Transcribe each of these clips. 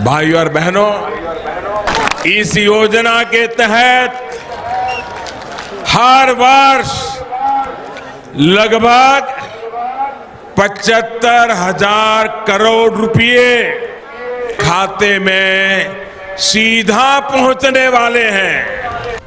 भाइयों और बहनों, इस योजना के तहत हर वर्ष लगभग 75,000 करोड़ रुपए खाते में सीधा पहुंचने वाले हैं।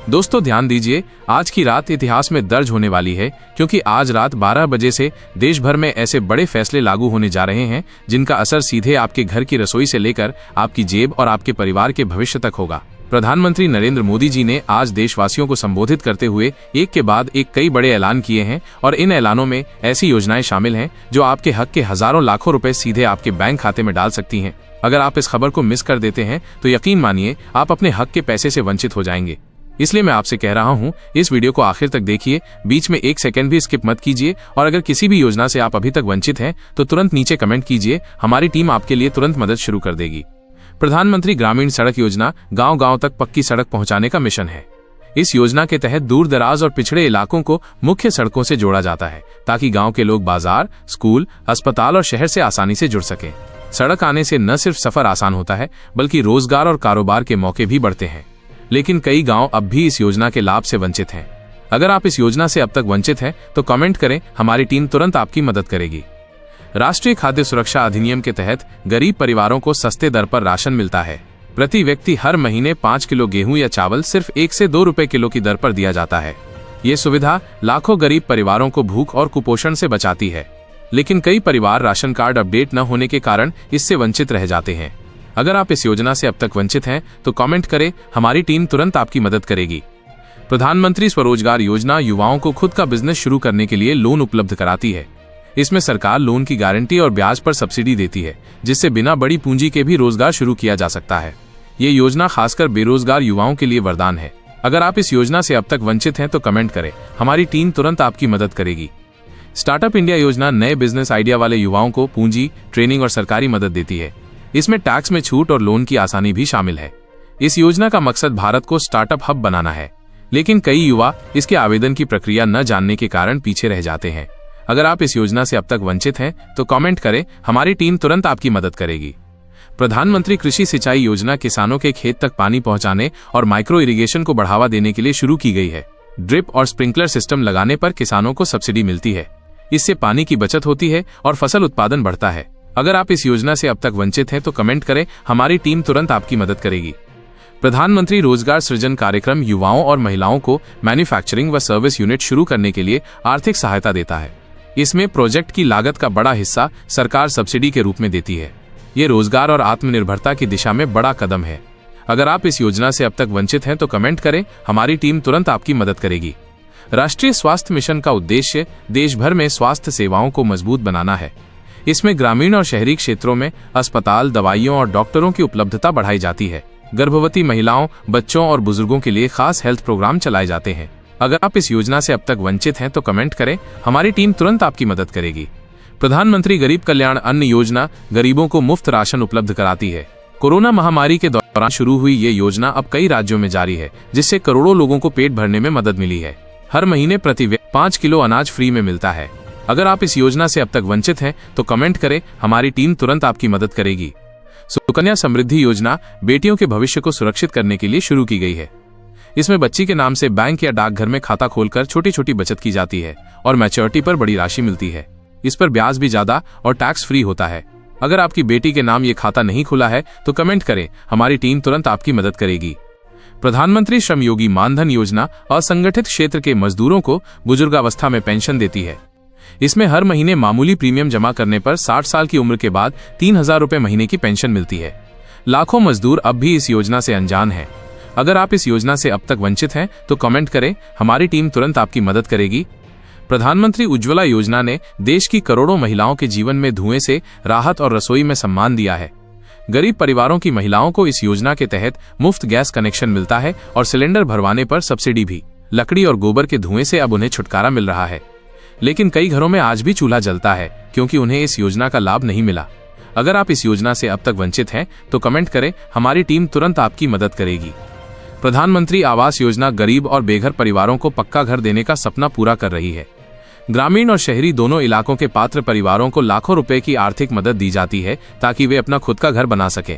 दोस्तों ध्यान दीजिए, आज की रात इतिहास में दर्ज होने वाली है, क्योंकि आज रात 12 बजे से देश भर में ऐसे बड़े फैसले लागू होने जा रहे हैं जिनका असर सीधे आपके घर की रसोई से लेकर आपकी जेब और आपके परिवार के भविष्य तक होगा। प्रधानमंत्री नरेंद्र मोदी जी ने आज देशवासियों को संबोधित करते हुए एक के बाद एक कई बड़े ऐलान किए हैं और इन ऐलानों में ऐसी योजनाएं शामिल हैं जो आपके हक के हजारों लाखों रुपए सीधे आपके बैंक खाते में डाल सकती हैं। अगर आप इस खबर को मिस कर देते हैं तो यकीन मानिए आप अपने हक के पैसे से वंचित हो जाएंगे। इसलिए मैं आपसे कह रहा हूं, इस वीडियो को आखिर तक देखिए, बीच में एक सेकंड भी स्किप मत कीजिए और अगर किसी भी योजना से आप अभी तक वंचित हैं तो तुरंत नीचे कमेंट कीजिए, हमारी टीम आपके लिए तुरंत मदद शुरू कर देगी। प्रधानमंत्री ग्रामीण सड़क योजना गांव-गांव तक पक्की सड़क पहुंचाने का मिशन है। इस योजना के तहत दूर दराज और पिछड़े इलाकों को मुख्य सड़कों से जोड़ा जाता है ताकि गांव के लोग बाजार, स्कूल, अस्पताल और शहर से आसानी से जुड़ सकें। सड़क आने से न सिर्फ सफर आसान होता है बल्कि रोजगार और कारोबार के मौके भी बढ़ते हैं। लेकिन कई गांव अब भी इस योजना के लाभ से वंचित हैं। अगर आप इस योजना से अब तक वंचित हैं तो कमेंट करें, हमारी टीम तुरंत आपकी मदद करेगी। राष्ट्रीय खाद्य सुरक्षा अधिनियम के तहत गरीब परिवारों को सस्ते दर पर राशन मिलता है। प्रति व्यक्ति हर महीने 5 किलो गेहूं या चावल सिर्फ 1 से 2 रुपए किलो की दर पर दिया जाता है। ये सुविधा लाखों गरीब परिवारों को भूख और कुपोषण से बचाती है। लेकिन कई परिवार राशन कार्ड अपडेट न होने के कारण इससे वंचित रह जाते हैं। अगर आप इस योजना से अब तक वंचित हैं तो कमेंट करें, हमारी टीम तुरंत आपकी मदद करेगी। प्रधानमंत्री स्वरोजगार योजना युवाओं को खुद का बिजनेस शुरू करने के लिए लोन उपलब्ध कराती है। इसमें सरकार लोन की गारंटी और ब्याज पर सब्सिडी देती है, जिससे बिना बड़ी पूंजी के भी रोजगार शुरू किया जा सकता है। ये योजना खासकर बेरोजगार युवाओं के लिए वरदान है। अगर आप इस योजना से अब तक वंचित हैं तो कमेंट करें, हमारी टीम तुरंत आपकी मदद करेगी। स्टार्टअप इंडिया योजना नए बिजनेस आइडिया वाले युवाओं को पूंजी, ट्रेनिंग और सरकारी मदद देती है। इसमें टैक्स में छूट और लोन की आसानी भी शामिल है। इस योजना का मकसद भारत को स्टार्टअप हब बनाना है, लेकिन कई युवा इसके आवेदन की प्रक्रिया न जानने के कारण पीछे रह जाते हैं। अगर आप इस योजना से अब तक वंचित हैं तो कमेंट करें, हमारी टीम तुरंत आपकी मदद करेगी। प्रधानमंत्री कृषि सिंचाई योजना किसानों के खेत तक पानी पहुंचाने और माइक्रो इरिगेशन को बढ़ावा देने के लिए शुरू की गई है। ड्रिप और स्प्रिंकलर सिस्टम लगाने पर किसानों को सब्सिडी मिलती है। इससे पानी की बचत होती है और फसल उत्पादन बढ़ता है। अगर आप इस योजना से अब तक वंचित हैं तो कमेंट करें, हमारी टीम तुरंत आपकी मदद करेगी। प्रधानमंत्री रोजगार सृजन कार्यक्रम युवाओं और महिलाओं को मैन्युफैक्चरिंग व सर्विस यूनिट शुरू करने के लिए आर्थिक सहायता देता है। इसमें प्रोजेक्ट की लागत का बड़ा हिस्सा सरकार सब्सिडी के रूप में देती है। ये रोजगार और आत्मनिर्भरता की दिशा में बड़ा कदम है। अगर आप इस योजना से अब तक वंचित हैं तो कमेंट करें, हमारी टीम तुरंत आपकी मदद करेगी। राष्ट्रीय स्वास्थ्य मिशन का उद्देश्य देश भर में स्वास्थ्य सेवाओं को मजबूत बनाना है। इसमें ग्रामीण और शहरी क्षेत्रों में अस्पताल, दवाइयों और डॉक्टरों की उपलब्धता बढ़ाई जाती है। गर्भवती महिलाओं, बच्चों और बुजुर्गों के लिए खास हेल्थ प्रोग्राम चलाए जाते हैं। अगर आप इस योजना से अब तक वंचित हैं तो कमेंट करें, हमारी टीम तुरंत आपकी मदद करेगी। प्रधानमंत्री गरीब कल्याण अन्न योजना गरीबों को मुफ्त राशन उपलब्ध कराती है। कोरोना महामारी के दौरान शुरू हुई ये योजना अब कई राज्यों में जारी है, जिससे करोड़ों लोगों को पेट भरने में मदद मिली है। हर महीने प्रति व्यक्ति 5 किलो अनाज फ्री में मिलता है। अगर आप इस योजना से अब तक वंचित हैं तो कमेंट करें, हमारी टीम तुरंत आपकी मदद करेगी। सुकन्या समृद्धि योजना बेटियों के भविष्य को सुरक्षित करने के लिए शुरू की गई है। इसमें बच्ची के नाम से बैंक या डाकघर में खाता खोलकर छोटी छोटी बचत की जाती है और मैच्योरिटी पर बड़ी राशि मिलती है। इस पर ब्याज भी ज्यादा और टैक्स फ्री होता है। अगर आपकी बेटी के नाम ये खाता नहीं खुला है तो कमेंट करें, हमारी टीम तुरंत आपकी मदद करेगी। प्रधानमंत्री श्रम योगी मानधन योजना असंगठित क्षेत्र के मजदूरों को बुजुर्गावस्था में पेंशन देती है। इसमें हर महीने मामूली प्रीमियम जमा करने पर 60 साल की उम्र के बाद 3,000 रुपए महीने की पेंशन मिलती है। लाखों मजदूर अब भी इस योजना से अनजान हैं। अगर आप इस योजना से अब तक वंचित हैं तो कमेंट करें, हमारी टीम तुरंत आपकी मदद करेगी। प्रधानमंत्री उज्ज्वला योजना ने देश की करोड़ों महिलाओं के जीवन में धुएं से राहत और रसोई में सम्मान दिया है। गरीब परिवारों की महिलाओं को इस योजना के तहत मुफ्त गैस कनेक्शन मिलता है और सिलेंडर भरवाने पर सब्सिडी भी। लकड़ी और गोबर के धुएं से अब उन्हें छुटकारा मिल रहा है। लेकिन कई घरों में आज भी चूल्हा जलता है क्योंकि उन्हें इस योजना का लाभ नहीं मिला। अगर आप इस योजना से अब तक वंचित हैं तो कमेंट करें, हमारी टीम तुरंत आपकी मदद करेगी। प्रधानमंत्री आवास योजना गरीब और बेघर परिवारों को पक्का घर देने का सपना पूरा कर रही है। ग्रामीण और शहरी दोनों इलाकों के पात्र परिवारों को लाखों रुपए की आर्थिक मदद दी जाती है ताकि वे अपना खुद का घर बना सकें।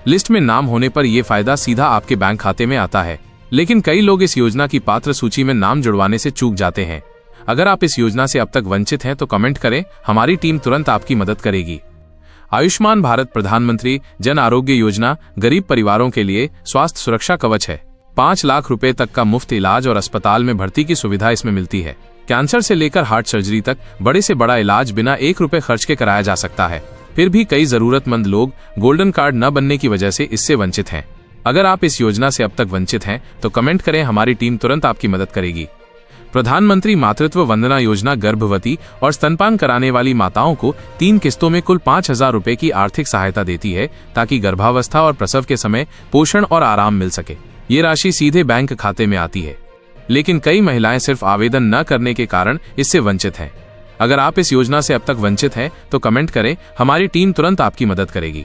लिस्ट में नाम होने पर यह फायदा सीधा आपके बैंक खाते में आता है, लेकिन कई लोग इस योजना की पात्र सूची में नाम जुड़वाने से चूक जाते हैं। अगर आप इस योजना से अब तक वंचित हैं तो कमेंट करें, हमारी टीम तुरंत आपकी मदद करेगी। आयुष्मान भारत प्रधानमंत्री जन आरोग्य योजना गरीब परिवारों के लिए स्वास्थ्य सुरक्षा कवच है। 5 लाख रुपए तक का मुफ्त इलाज और अस्पताल में भर्ती की सुविधा इसमें मिलती है। कैंसर से लेकर हार्ट सर्जरी तक बड़े से बड़ा इलाज बिना 1 रुपए खर्च के कराया जा सकता है। फिर भी कई जरूरतमंद लोग गोल्डन कार्ड न बनने की वजह से इससे वंचित हैं। अगर आप इस योजना से अब तक वंचित हैं तो कमेंट करें, हमारी टीम तुरंत आपकी मदद करेगी। प्रधानमंत्री मातृत्व वंदना योजना गर्भवती और स्तनपान कराने वाली माताओं को 3 किस्तों में कुल 5,000 रुपए की आर्थिक सहायता देती है, ताकि गर्भावस्था और प्रसव के समय पोषण और आराम मिल सके। ये राशि सीधे बैंक खाते में आती है, लेकिन कई महिलाएं सिर्फ आवेदन न करने के कारण इससे वंचित हैं। अगर आप इस योजना से अब तक वंचित हैं तो कमेंट करें, हमारी टीम तुरंत आपकी मदद करेगी।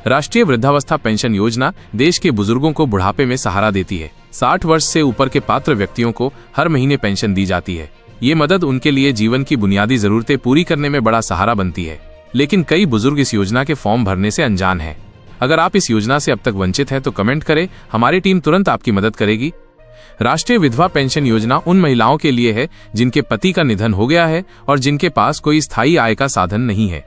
राष्ट्रीय वृद्धावस्था पेंशन योजना देश के बुजुर्गों को बुढ़ापे में सहारा देती है। 60 वर्ष से ऊपर के पात्र व्यक्तियों को हर महीने पेंशन दी जाती है। ये मदद उनके लिए जीवन की बुनियादी जरूरतें पूरी करने में बड़ा सहारा बनती है, लेकिन कई बुजुर्ग इस योजना के फॉर्म भरने से अनजान हैं। अगर आप इस योजना से अब तक वंचित हैं तो कमेंट करें, हमारी टीम तुरंत आपकी मदद करेगी। राष्ट्रीय विधवा पेंशन योजना उन महिलाओं के लिए है जिनके पति का निधन हो गया है और जिनके पास कोई स्थायी आय का साधन नहीं है।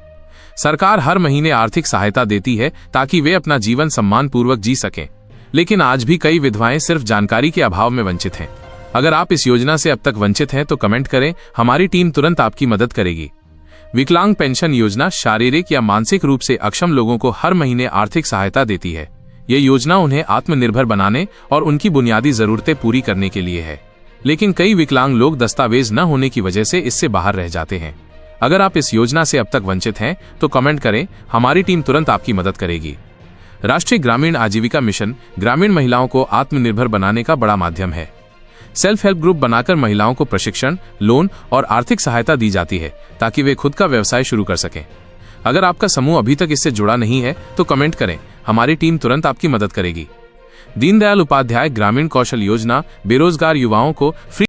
सरकार हर महीने आर्थिक सहायता देती है ताकि वे अपना जीवन सम्मानपूर्वक जी सकें, लेकिन आज भी कई विधवाएं सिर्फ जानकारी के अभाव में वंचित हैं। अगर आप इस योजना से अब तक वंचित हैं तो कमेंट करें, हमारी टीम तुरंत आपकी मदद करेगी। विकलांग पेंशन योजना शारीरिक या मानसिक रूप से अक्षम लोगों को हर महीने आर्थिक सहायता देती है। ये योजना उन्हें आत्मनिर्भर बनाने और उनकी बुनियादी जरूरतें पूरी करने के लिए है, लेकिन कई विकलांग लोग दस्तावेज न होने की वजह से इससे बाहर रह जाते हैं। अगर आप इस योजना से अब तक वंचित हैं तो कमेंट करें, हमारी टीम तुरंत आपकी मदद करेगी। राष्ट्रीय ग्रामीण आजीविका मिशन ग्रामीण महिलाओं को आत्मनिर्भर बनाने का बड़ा माध्यम है। सेल्फ हेल्प ग्रुप बनाकर महिलाओं को प्रशिक्षण, लोन और आर्थिक सहायता दी जाती है ताकि वे खुद का व्यवसाय शुरू कर सकें। अगर आपका समूह अभी तक इससे जुड़ा नहीं है तो कमेंट करें, हमारी टीम तुरंत आपकी मदद करेगी। दीनदयाल उपाध्याय ग्रामीण कौशल योजना बेरोजगार युवाओं को फ्री